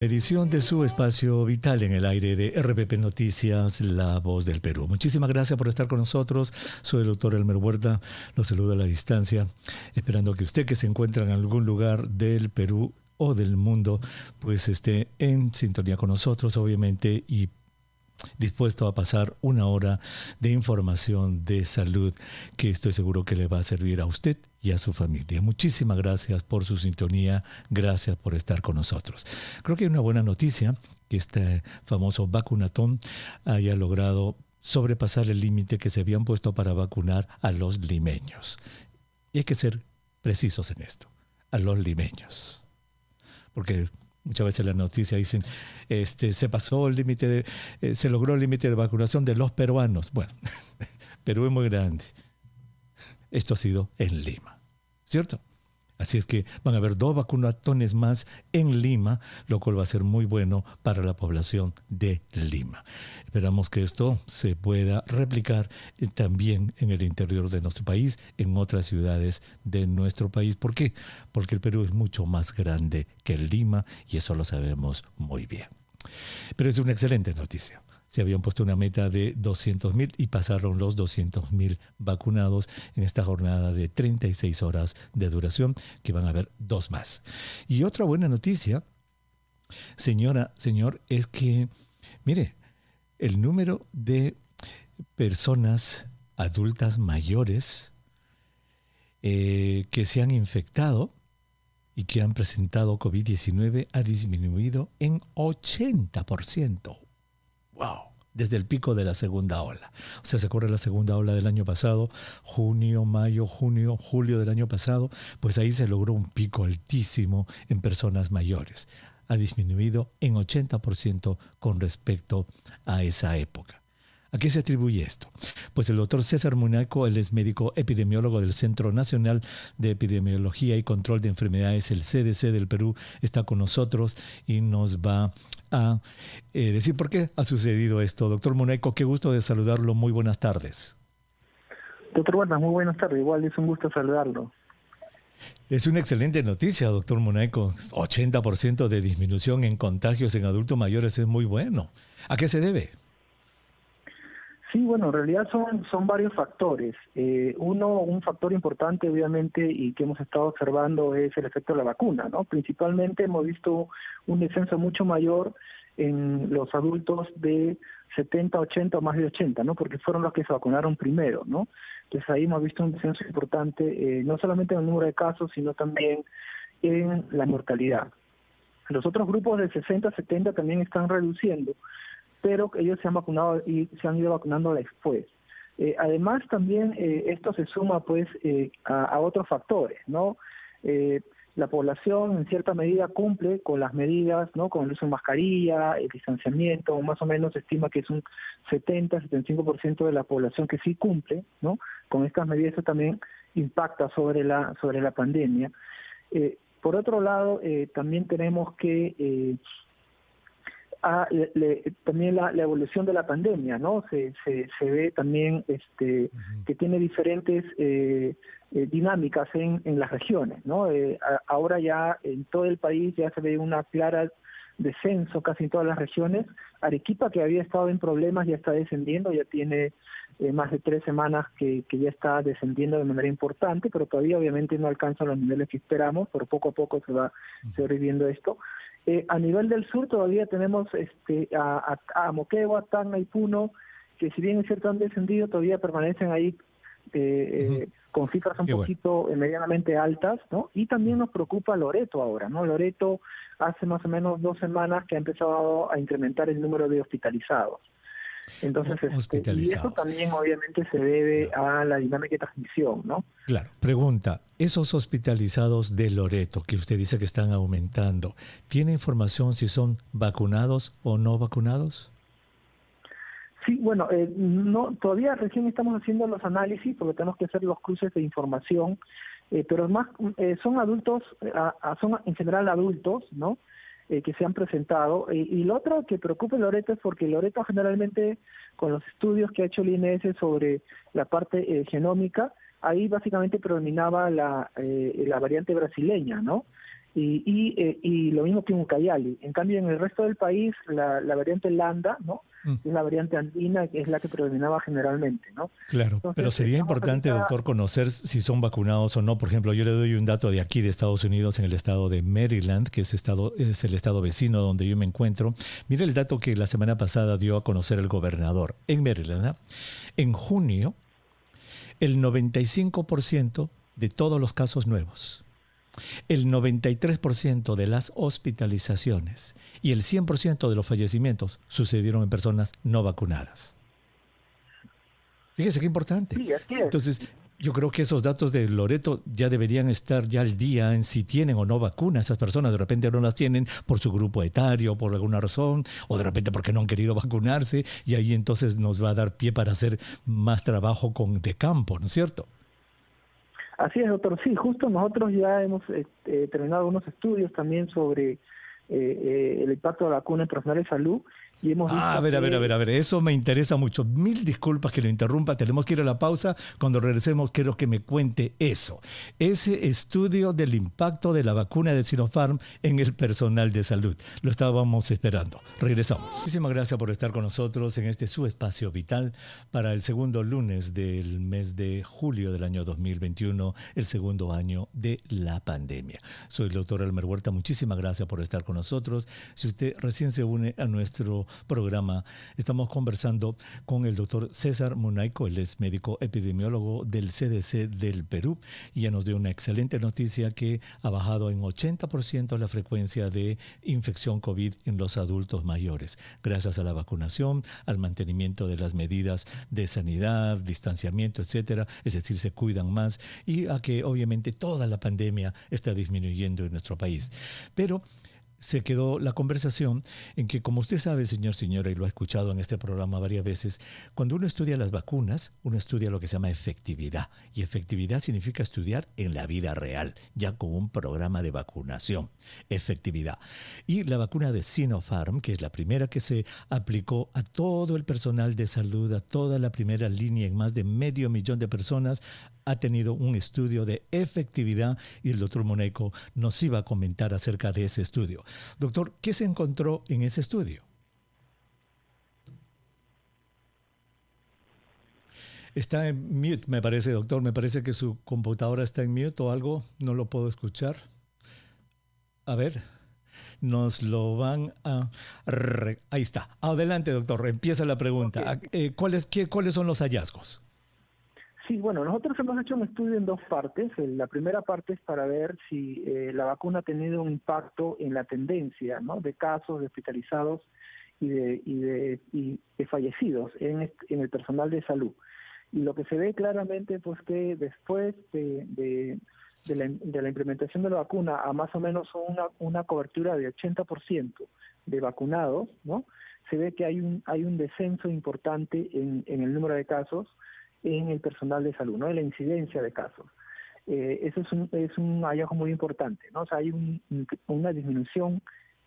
Edición de su espacio vital en el aire de RPP Noticias, La Voz del Perú. Muchísimas gracias por estar con nosotros. Soy el doctor Elmer Huerta. Los saludo a la distancia, esperando que usted que se encuentra en algún lugar del Perú o del mundo, pues esté en sintonía con nosotros, obviamente, y dispuesto a pasar una hora de información de salud que estoy seguro que le va a servir a usted y a su familia. Muchísimas gracias por su sintonía, gracias por estar con nosotros. Creo que hay una buena noticia, que este famoso vacunatón haya logrado sobrepasar el límite que se habían puesto para vacunar a los limeños. Y hay que ser precisos en esto, a los limeños. Porque muchas veces las noticias dicen, se pasó el límite se logró el límite de vacunación de los peruanos. Bueno, Perú es muy grande. Esto ha sido en Lima, ¿cierto? Así es que van a haber 2 vacunatones más en Lima, lo cual va a ser muy bueno para la población de Lima. Esperamos que esto se pueda replicar también en el interior de nuestro país, en otras ciudades de nuestro país. ¿Por qué? Porque el Perú es mucho más grande que Lima y eso lo sabemos muy bien. Pero es una excelente noticia. Se habían puesto una meta de 200.000 y pasaron los 200.000 vacunados en esta jornada de 36 horas de duración, que van a haber 2 más. Y otra buena noticia, señora, señor, es que, mire, el número de personas adultas mayores que se han infectado y que han presentado COVID-19 ha disminuido en 80%. ¡Wow! Desde el pico de la segunda ola. O sea, ¿se acuerda la segunda ola del año pasado? Junio, mayo, junio, julio del año pasado. Pues ahí se logró un pico altísimo en personas mayores. Ha disminuido en 80% con respecto a esa época. ¿A qué se atribuye esto? Pues el doctor César Munaico, él es médico epidemiólogo del Centro Nacional de Epidemiología y Control de Enfermedades, el CDC del Perú, está con nosotros y nos va a decir por qué ha sucedido esto. Doctor Munaico, qué gusto de saludarlo. Muy buenas tardes. Doctor Huerta, muy buenas tardes. Igual es un gusto saludarlo. Es una excelente noticia, doctor Munaico. 80% de disminución en contagios en adultos mayores es muy bueno. ¿A qué se debe? Sí, bueno, en realidad son varios factores. Un factor importante, obviamente, y que hemos estado observando es el efecto de la vacuna, ¿no? Principalmente hemos visto un descenso mucho mayor en los adultos de 70, 80 o más de 80, ¿no? Porque fueron los que se vacunaron primero, ¿no? Entonces ahí hemos visto un descenso importante, no solamente en el número de casos, sino también en la mortalidad. Los otros grupos de 60, 70 también están reduciendo, pero ellos se han vacunado y se han ido vacunando después. Además, también esto se suma pues a otros factores, ¿no? La población en cierta medida cumple con las medidas, ¿no? Con el uso de mascarilla, el distanciamiento, más o menos se estima que es un 70-75% de la población que sí cumple, ¿no? Con estas medidas. Eso también impacta sobre la pandemia. Por otro lado, también tenemos que también la evolución de la pandemia, ¿no? Se ve también que tiene diferentes dinámicas en las regiones, ¿no? Ahora ya en todo el país ya se ve una clara descenso casi en todas las regiones. Arequipa, que había estado en problemas, ya está descendiendo, ya tiene más de 3 semanas que ya está descendiendo de manera importante, pero todavía obviamente no alcanza los niveles que esperamos, pero poco a poco se va sobreviviendo esto. A nivel del sur todavía tenemos a Moquegua, Tacna y Puno, que si bien es cierto han descendido, todavía permanecen ahí con cifras un poquito medianamente altas, ¿no? Y también nos preocupa Loreto ahora, ¿no? Loreto hace más o menos 2 semanas que ha empezado a incrementar el número de hospitalizados. Entonces, y eso también obviamente se debe a la dinámica de transmisión, ¿no? Claro. Pregunta, esos hospitalizados de Loreto, que usted dice que están aumentando, ¿tiene información si son vacunados o no vacunados? Sí, bueno, no, todavía recién estamos haciendo los análisis porque tenemos que hacer los cruces de información, pero más son adultos, son en general adultos, ¿no? Que se han presentado. Y lo otro que preocupa Loreto es porque Loreto generalmente, con los estudios que ha hecho el INS sobre la parte genómica, ahí básicamente predominaba la variante brasileña, ¿no? y lo mismo que en Ucayali. En cambio, en el resto del país, la variante Lambda, ¿no? Es la variante andina, que es la que predominaba generalmente, ¿no? Claro, Entonces, pero sería importante, ahorita... doctor, conocer si son vacunados o no. Por ejemplo, yo le doy un dato de aquí, de Estados Unidos, en el estado de Maryland, que es el estado vecino donde yo me encuentro. Mire el dato que la semana pasada dio a conocer el gobernador en Maryland, ¿no? En junio, el 95% de todos los casos nuevos, el 93% de las hospitalizaciones y el 100% de los fallecimientos sucedieron en personas no vacunadas. Fíjese qué importante. Sí, así es. Entonces, yo creo que esos datos de Loreto ya deberían estar ya al día en si tienen o no vacuna. Esas personas de repente no las tienen por su grupo etario, por alguna razón, o de repente porque no han querido vacunarse, y ahí entonces nos va a dar pie para hacer más trabajo de campo, ¿no es cierto? Así es, doctor. Sí, justo nosotros ya hemos terminado unos estudios también sobre el impacto de la vacuna en personal de salud y hemos visto A ver, eso me interesa mucho. Mil disculpas que lo interrumpa, tenemos que ir a la pausa. Cuando regresemos quiero que me cuente eso. Ese estudio del impacto de la vacuna de Sinopharm en el personal de salud. Lo estábamos esperando. Regresamos. Muchísimas gracias por estar con nosotros en este su espacio vital para el segundo lunes del mes de julio del año 2021, el segundo año de la pandemia. Soy el doctor Elmer Huerta. Muchísimas gracias por estar con nosotros. Si usted recién se une a nuestro programa, estamos conversando con el doctor César Munayco. Él es médico epidemiólogo del CDC del Perú y ya nos dio una excelente noticia que ha bajado en 80% la frecuencia de infección COVID en los adultos mayores, gracias a la vacunación, al mantenimiento de las medidas de sanidad, distanciamiento, etcétera, es decir, se cuidan más, y a que obviamente toda la pandemia está disminuyendo en nuestro país. Pero se quedó la conversación en que, como usted sabe, señora, y lo ha escuchado en este programa varias veces, cuando uno estudia las vacunas, uno estudia lo que se llama efectividad. Y efectividad significa estudiar en la vida real, ya con un programa de vacunación. Efectividad. Y la vacuna de Sinopharm, que es la primera que se aplicó a todo el personal de salud, a toda la primera línea en más de 500,000 de personas, ha tenido un estudio de efectividad y el doctor Munayco nos iba a comentar acerca de ese estudio. Doctor, ¿qué se encontró en ese estudio? Está en mute, me parece, doctor. Me parece que su computadora está en mute o algo. No lo puedo escuchar. A ver, nos lo van a... Ahí está. Adelante, doctor. Empieza la pregunta. Okay. ¿Cuáles son los hallazgos? Sí, bueno, nosotros hemos hecho un estudio en dos partes. La primera parte es para ver si la vacuna ha tenido un impacto en la tendencia, ¿no?, de casos de hospitalizados y de fallecidos en el personal de salud. Y lo que se ve claramente, pues, que después de la implementación de la vacuna a más o menos una cobertura de 80% de vacunados, ¿no?, se ve que hay un descenso importante en el número de casos en el personal de salud, ¿no?, en la incidencia de casos. Eso es un hallazgo muy importante, ¿no? O sea, hay una disminución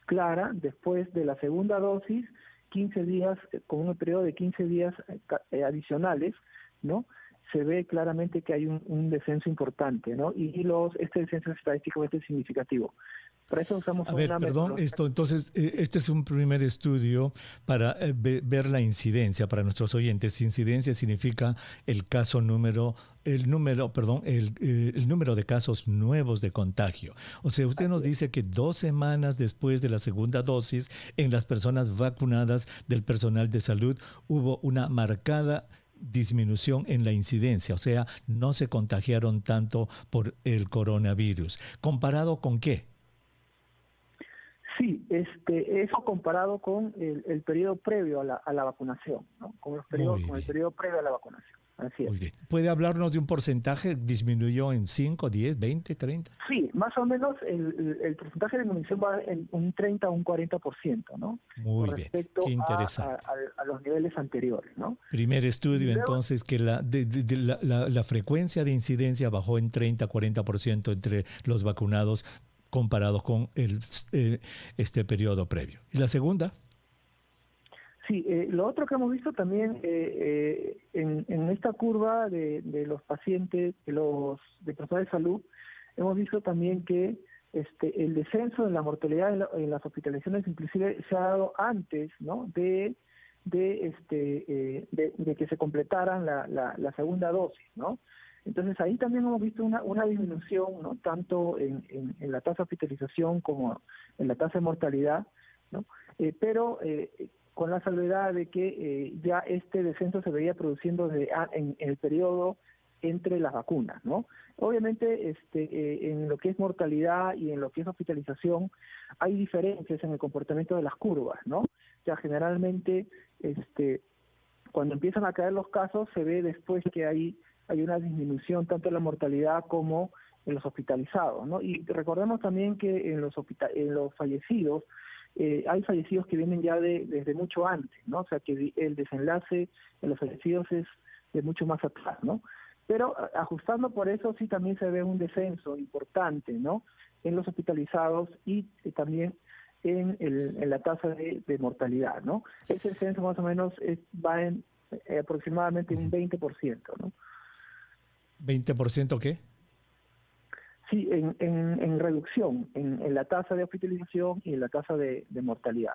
clara después de la segunda dosis, 15 días, con un periodo de 15 días adicionales, ¿no? Se ve claramente que hay un descenso importante, ¿no? Y este descenso es estadísticamente significativo. Para eso usamos entonces, este es un primer estudio para ver la incidencia para nuestros oyentes. Incidencia significa el número de casos nuevos de contagio. O sea, usted nos dice que 2 semanas después de la segunda dosis, en las personas vacunadas del personal de salud, hubo una marcada disminución en la incidencia, o sea, no se contagiaron tanto por el coronavirus. ¿Comparado con qué? Sí, eso comparado con el periodo previo a la vacunación, ¿no? Con el periodo previo a la vacunación. Así es. Muy bien. ¿Puede hablarnos de un porcentaje? ¿Disminuyó en 5, 10, 20, 30? Sí, más o menos el porcentaje de disminución va en un 30 o un 40%, ¿no? Muy bien, respecto qué interesante. A los niveles anteriores, ¿no? Primer estudio, entonces, que la frecuencia de incidencia bajó en 30, 40% entre los vacunados comparados con este periodo previo. ¿Y la segunda? Sí, lo otro que hemos visto también en esta curva de los pacientes, de personal de salud, hemos visto también que el descenso de la mortalidad en las hospitalizaciones inclusive se ha dado antes, ¿no? de que se completaran la segunda dosis, ¿no? Entonces ahí también hemos visto una disminución, ¿no? Tanto en la tasa de hospitalización como en la tasa de mortalidad, ¿no? Pero con la salvedad de que ya este descenso se veía produciendo en el periodo entre las vacunas, ¿no? Obviamente, en lo que es mortalidad y en lo que es hospitalización, hay diferencias en el comportamiento de las curvas, ¿no? O sea, generalmente, cuando empiezan a caer los casos, se ve después que hay una disminución tanto en la mortalidad como en los hospitalizados, ¿no? Y recordemos también que en los fallecidos, hay fallecidos que vienen ya desde mucho antes, ¿no? O sea, que el desenlace en los fallecidos es de mucho más atrás, ¿no? Pero ajustando por eso sí también se ve un descenso importante, ¿no? En los hospitalizados y también en la tasa de mortalidad, ¿no? Ese descenso más o menos va en aproximadamente un 20%, ¿no? ¿20% qué? Sí, en reducción, en la tasa de hospitalización y en la tasa de mortalidad.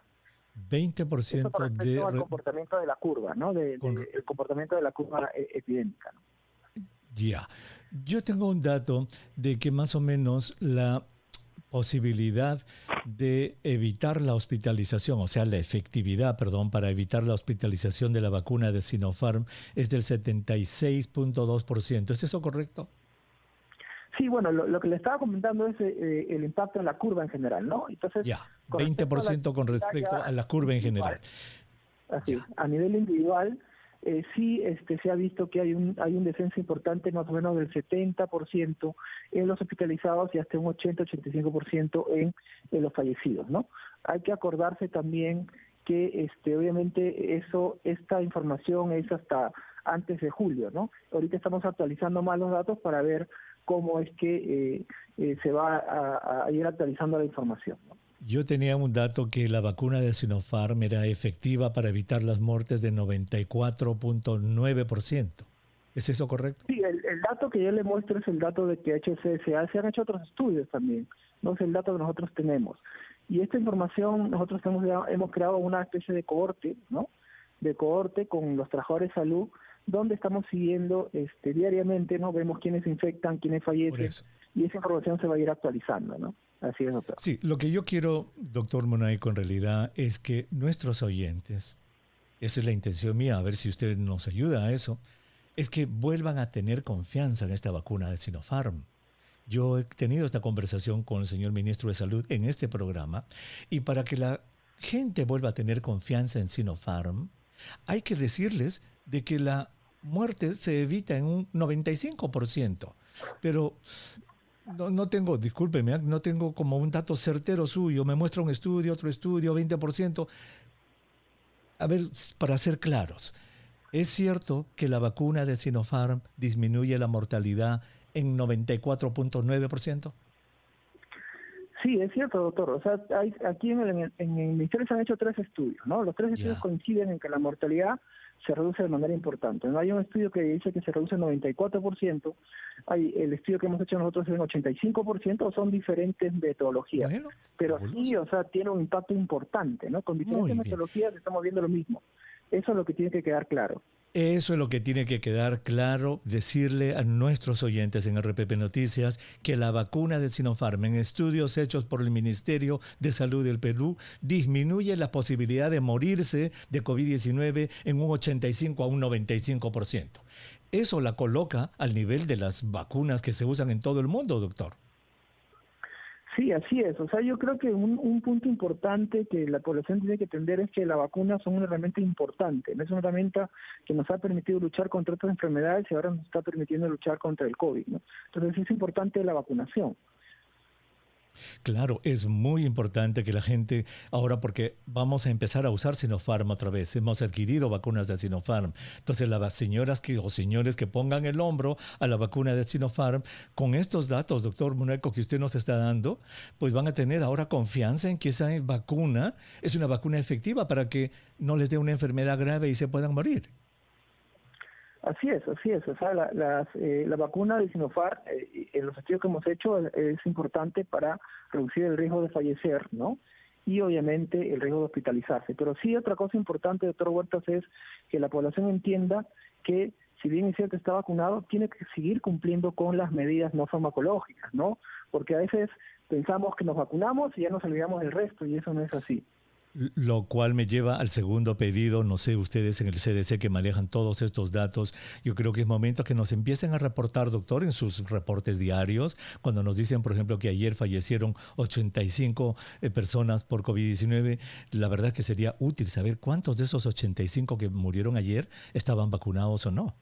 20% Eso con respecto al comportamiento de la curva, ¿no? El comportamiento de la curva epidémica, ¿no? Ya. Yo tengo un dato de que más o menos la posibilidad de evitar la hospitalización, o sea, la efectividad, perdón, para evitar la hospitalización de la vacuna de Sinopharm es del 76.2%. ¿Es eso correcto? Sí, bueno, lo que le estaba comentando es el impacto en la curva en general, ¿no? Entonces, Ya, 20% con respecto a la curva en general. Así, a nivel individual, sí se ha visto que hay un descenso importante, más o menos del 70% en los hospitalizados y hasta un 80-85% en los fallecidos, ¿no? Hay que acordarse también que obviamente esta información es hasta antes de julio, ¿no? Ahorita estamos actualizando más los datos para ver cómo es que se va a ir actualizando la información, ¿no? Yo tenía un dato que la vacuna de Sinopharm era efectiva para evitar las muertes de 94.9%. ¿Es eso correcto? Sí, el dato que yo le muestro es el dato de que HCSA se han hecho otros estudios también, no es el dato que nosotros tenemos. Y esta información nosotros hemos creado una especie de cohorte, ¿no? De cohorte con los trabajadores de salud, donde estamos siguiendo diariamente, ¿no? Vemos quiénes se infectan, quiénes fallecen, y esa información se va a ir actualizando, ¿no? Así es, doctor. Sí, lo que yo quiero, doctor Monaico, en realidad es que nuestros oyentes, esa es la intención mía, a ver si usted nos ayuda a eso, es que vuelvan a tener confianza en esta vacuna de Sinopharm. Yo he tenido esta conversación con el señor ministro de Salud en este programa, y para que la gente vuelva a tener confianza en Sinopharm, hay que decirles de que la muerte se evita en un 95%, pero no tengo, discúlpeme, no tengo como un dato certero suyo, me muestra un estudio, otro estudio, 20%. A ver, para ser claros, ¿es cierto que la vacuna de Sinopharm disminuye la mortalidad en 94.9%? Sí, es cierto, doctor. O sea, aquí en el Ministerio se han hecho 3 estudios, ¿no? Los 3 estudios coinciden en que la mortalidad se reduce de manera importante. No hay un estudio que dice que se reduce en 94%, el estudio que hemos hecho nosotros es en 85%, son diferentes metodologías. Bueno, pero sí, o sea, tiene un impacto importante, ¿no? Con diferentes metodologías estamos viendo lo mismo. Eso es lo que tiene que quedar claro. Eso es lo que tiene que quedar claro, decirle a nuestros oyentes en RPP Noticias que la vacuna de Sinopharm, en estudios hechos por el Ministerio de Salud del Perú, disminuye la posibilidad de morirse de COVID-19 en un 85 a un 95%. Eso la coloca al nivel de las vacunas que se usan en todo el mundo, doctor. Sí, así es. O sea, yo creo que un punto importante que la población tiene que entender es que las vacunas son una herramienta importante. No es una herramienta que nos ha permitido luchar contra otras enfermedades y ahora nos está permitiendo luchar contra el COVID, ¿no? Entonces es importante la vacunación. Claro, es muy importante que la gente, ahora porque vamos a empezar a usar Sinopharm otra vez, hemos adquirido vacunas de Sinopharm, entonces las señoras o señores que pongan el hombro a la vacuna de Sinopharm, con estos datos, doctor Monaico, que usted nos está dando, pues van a tener ahora confianza en que esa vacuna es una vacuna efectiva para que no les dé una enfermedad grave y se puedan morir. Así es, así es. O sea, la vacuna de Sinopharm, en los estudios que hemos hecho, es importante para reducir el riesgo de fallecer, ¿no? Y obviamente el riesgo de hospitalizarse. Pero sí, otra cosa importante, doctor Huertas, es que la población entienda que, si bien es cierto que está vacunado, tiene que seguir cumpliendo con las medidas no farmacológicas, ¿no? Porque a veces pensamos que nos vacunamos y ya nos olvidamos del resto, y eso no es así. Lo cual me lleva al segundo pedido. No sé, ustedes en el CDC que manejan todos estos datos, yo creo que es momento que nos empiecen a reportar, doctor, en sus reportes diarios, cuando nos dicen, por ejemplo, que ayer fallecieron 85 personas por COVID-19. La verdad que sería útil saber cuántos de esos 85 que murieron ayer estaban vacunados o no.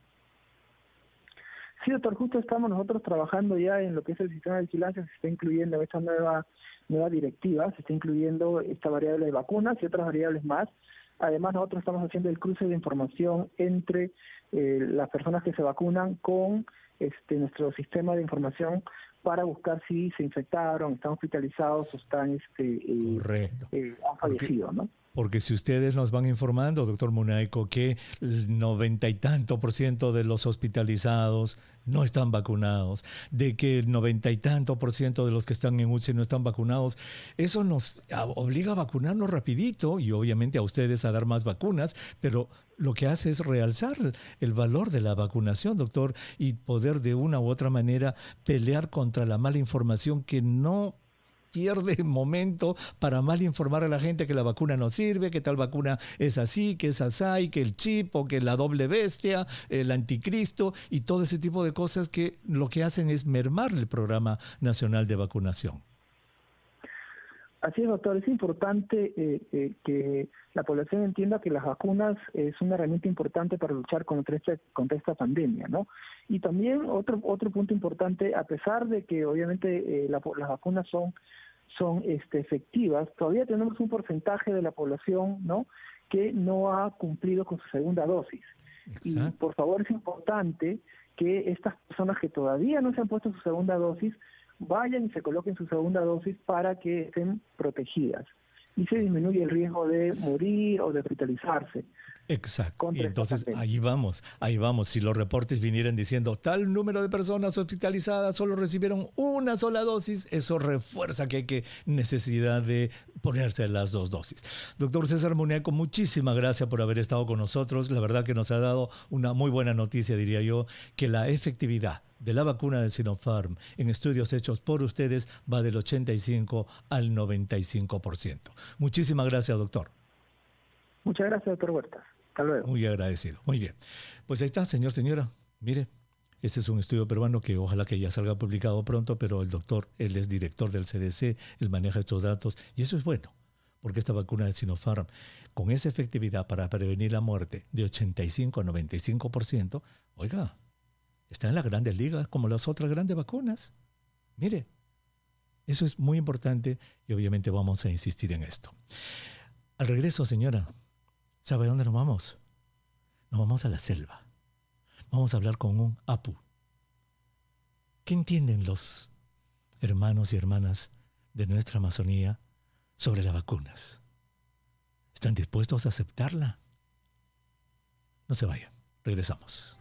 Sí, doctor, justo estamos nosotros trabajando ya en lo que es el sistema de vigilancia. Se está incluyendo esta nueva directiva, se está incluyendo esta variable de vacunas y otras variables más. Además, nosotros estamos haciendo el cruce de información entre las personas que se vacunan con nuestro sistema de información para buscar si se infectaron, están hospitalizados o están Correcto. han fallecido, ¿no? Porque si ustedes nos van informando, doctor Munaico, que el 90 y tanto por ciento de los hospitalizados no están vacunados, de que el 90 y tanto por ciento de los que están en UCI no están vacunados, eso nos obliga a vacunarnos rapidito y obviamente a ustedes a dar más vacunas, pero lo que hace es realzar el valor de la vacunación, doctor, y poder de una u otra manera pelear contra la mala información que no pierde momento para mal informar a la gente que la vacuna no sirve, que tal vacuna es así, que es así, que el chip o que la doble bestia, el anticristo y todo ese tipo de cosas que lo que hacen es mermar el Programa Nacional de Vacunación. Así es, doctor. Es importante que la población entienda que las vacunas es una herramienta importante para luchar contra esta pandemia, ¿no? Y también otro punto importante, a pesar de que obviamente las vacunas son efectivas, todavía tenemos un porcentaje de la población, ¿no?, que no ha cumplido con su segunda dosis. Exacto. Y por favor, es importante que estas personas que todavía no se han puesto su segunda dosis vayan y se coloquen su segunda dosis para que estén protegidas y se disminuye el riesgo de morir o de hospitalizarse. Exacto. Y entonces ahí vamos. Si los reportes vinieran diciendo tal número de personas hospitalizadas solo recibieron una sola dosis, eso refuerza que hay necesidad de ponerse las dos dosis. Doctor César Muniaco, muchísimas gracias por haber estado con nosotros. La verdad que nos ha dado una muy buena noticia, diría yo, que la efectividad de la vacuna de Sinopharm en estudios hechos por ustedes va del 85 al 95%. Muchísimas gracias, doctor. Muchas gracias, doctor Huertas. Hasta luego. Muy agradecido. Muy bien. Pues ahí está, señora. Mire, ese es un estudio peruano que ojalá que ya salga publicado pronto, pero el doctor, él es director del CDC, él maneja estos datos y eso es bueno, porque esta vacuna de Sinopharm, con esa efectividad para prevenir la muerte de 85 a 95%, oiga, está en las grandes ligas como las otras grandes vacunas. Mire, eso es muy importante y obviamente vamos a insistir en esto. Al regreso, señora, ¿sabe dónde nos vamos? Nos vamos a la selva. Vamos a hablar con un apu. ¿Qué entienden los hermanos y hermanas de nuestra Amazonía sobre las vacunas? ¿Están dispuestos a aceptarla? No se vayan. Regresamos.